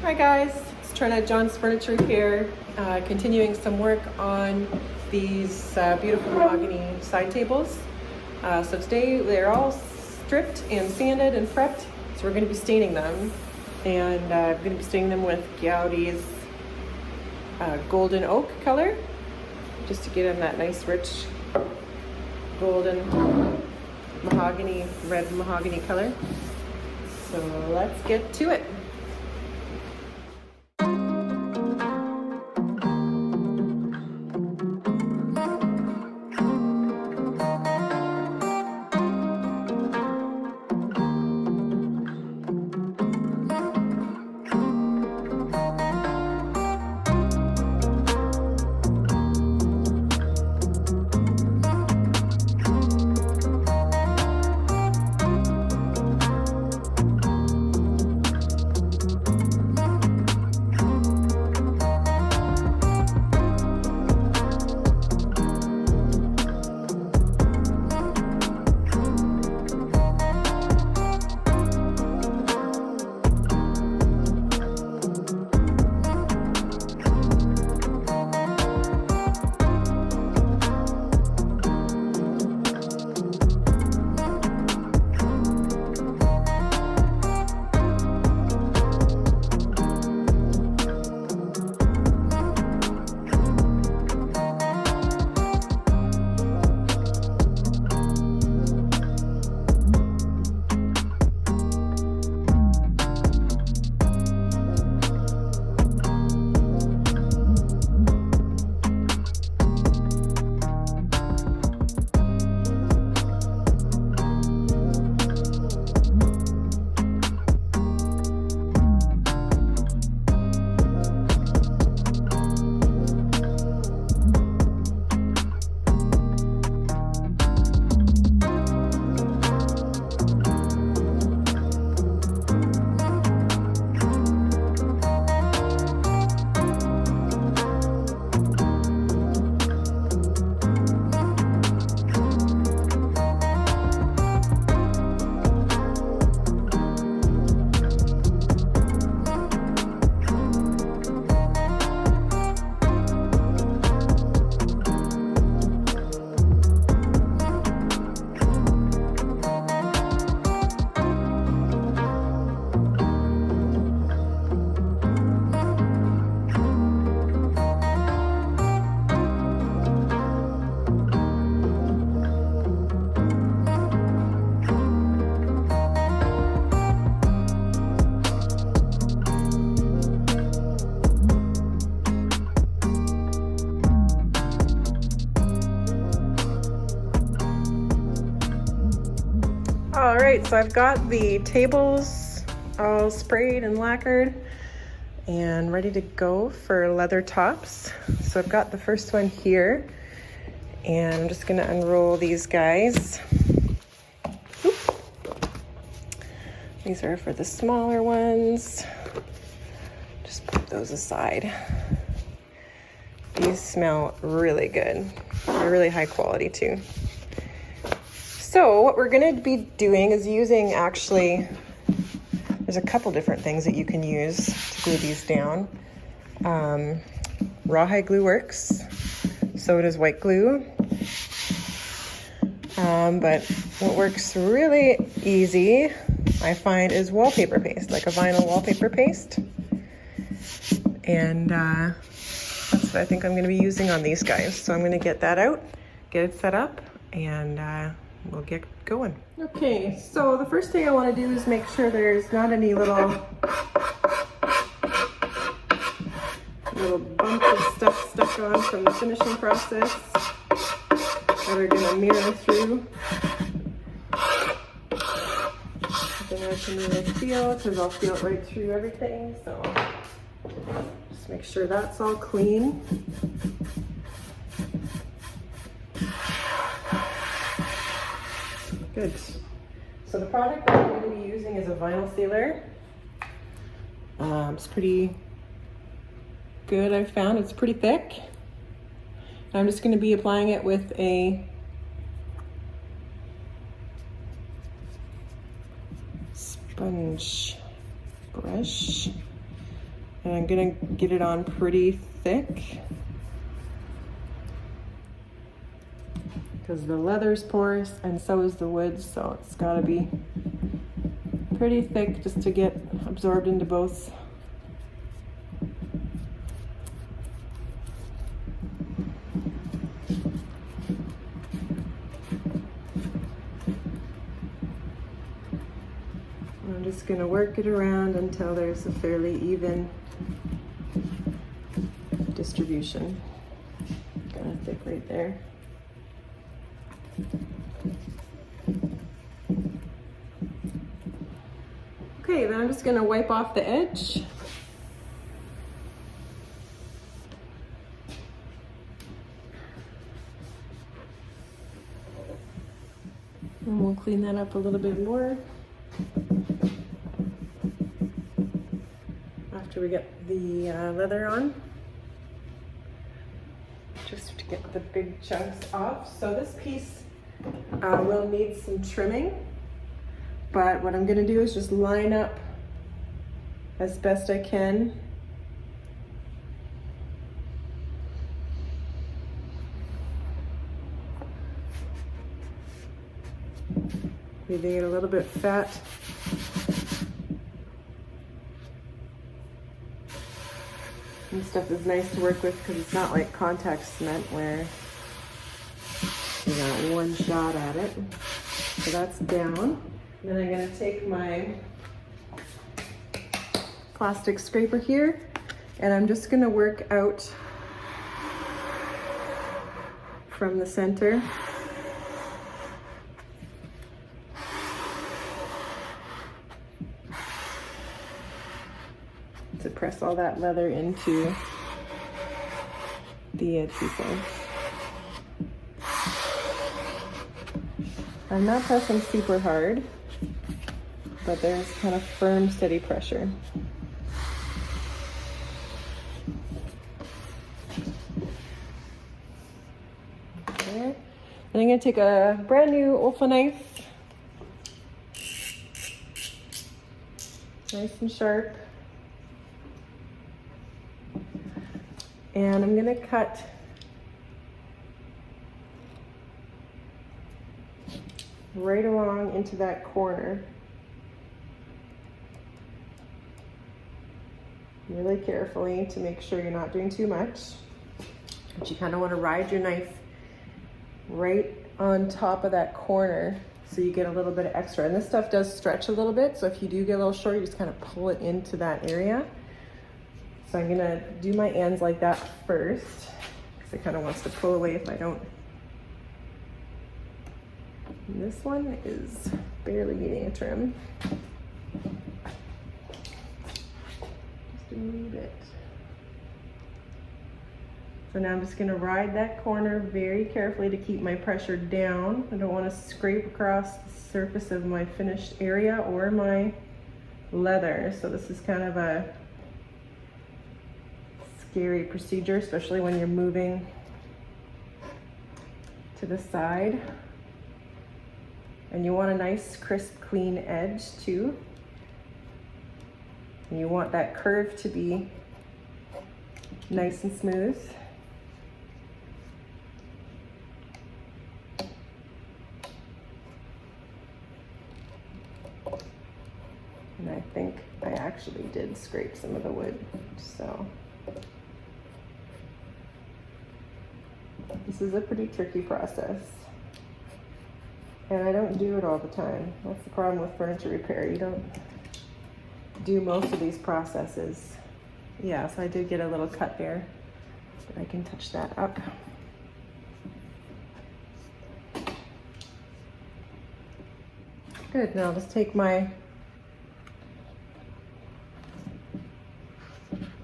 Hi guys, it's Trina, John's Furniture here, continuing some work on these beautiful mahogany side tables. So today they're all stripped and sanded and prepped, so we're going to be staining them. And I'm going to be staining them with Gaudy's golden oak color, just to get them that nice rich golden mahogany, red mahogany color. So let's get to it. All right, so I've got the tables all sprayed and lacquered and ready to go for leather tops. So I've got the first one here, and I'm just gonna unroll these guys. Oop. These are for the smaller ones. Just put those aside. These smell really good. They're really high quality too. So what we're going to be doing is using, actually, there's a couple different things that you can use to glue these down. Rawhide glue works, so does white glue. But what works really easy, I find, is wallpaper paste, like a vinyl wallpaper paste. And that's what I think I'm going to be using on these guys. So I'm going to get that out, get it set up, and we'll get going. Okay, so the first thing I want to do is make sure there's not any little bumps of stuff stuck on from the finishing process that are going to mirror through. Then I can really feel, because I'll feel it right through everything. So just make sure that's all clean. Good. So the product that I'm going to be using is a vinyl sealer. It's pretty good, I've found. It's pretty thick. I'm just going to be applying it with a sponge brush. And I'm gonna get it on pretty thick because the leather's porous and so is the wood, so it's gotta be pretty thick just to get absorbed into both. I'm just gonna work it around until there's a fairly even distribution. Kind of thick right there. Okay, then I'm just gonna wipe off the edge. And we'll clean that up a little bit more after we get the leather on, just to get the big chunks off. So this piece will need some trimming, but what I'm gonna do is just line up as best I can. Leaving it a little bit fat. This stuff is nice to work with because it's not like contact cement where you got one shot at it. So that's down. Then I'm gonna take my plastic scraper here and I'm just gonna work out from the center. To press all that leather into the adhesive. I'm not pressing super hard, but there's kind of firm, steady pressure. There. And I'm gonna take a brand new Olfa knife, nice and sharp. And I'm gonna cut right along into that corner. Really carefully to make sure you're not doing too much. But you kind of want to ride your knife right on top of that corner so you get a little bit of extra. And this stuff does stretch a little bit, so if you do get a little short, you just kind of pull it into that area. So I'm gonna do my ends like that first, because it kind of wants to pull away if I don't. And this one is barely needing a trim. Just a wee bit. So now I'm just gonna ride that corner very carefully to keep my pressure down. I don't want to scrape across the surface of my finished area or my leather. So this is kind of a scary procedure, especially when you're moving to the side. And you want a nice, crisp, clean edge too. And you want that curve to be nice and smooth. And I think I actually did scrape some of the wood, so. This is a pretty tricky process. And I don't do it all the time. That's the problem with furniture repair. You don't do most of these processes. Yeah, so I did get a little cut there, but I can touch that up. Good, now I'll just take my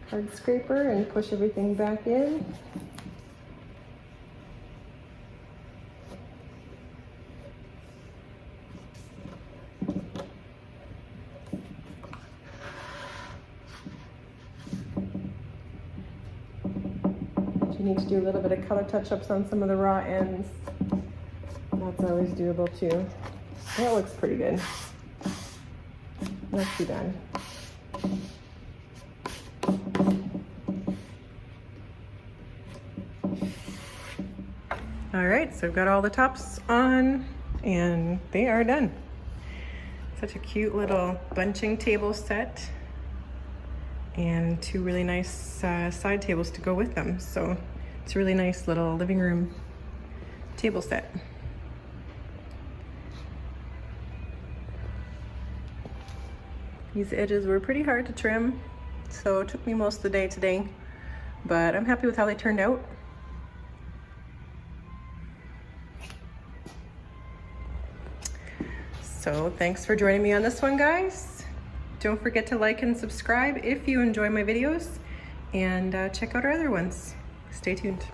card scraper and push everything back in. You need to do a little bit of color touch-ups on some of the raw ends. That's always doable too. That looks pretty good. Not too bad. All right, so I've got all the tops on and they are done. Such a cute little bunching table set and two really nice side tables to go with them. So it's a really nice little living room table set. These edges were pretty hard to trim, so it took me most of the day today, but I'm happy with how they turned out. So thanks for joining me on this one, guys. Don't forget to like and subscribe if you enjoy my videos, and check out our other ones. Stay tuned.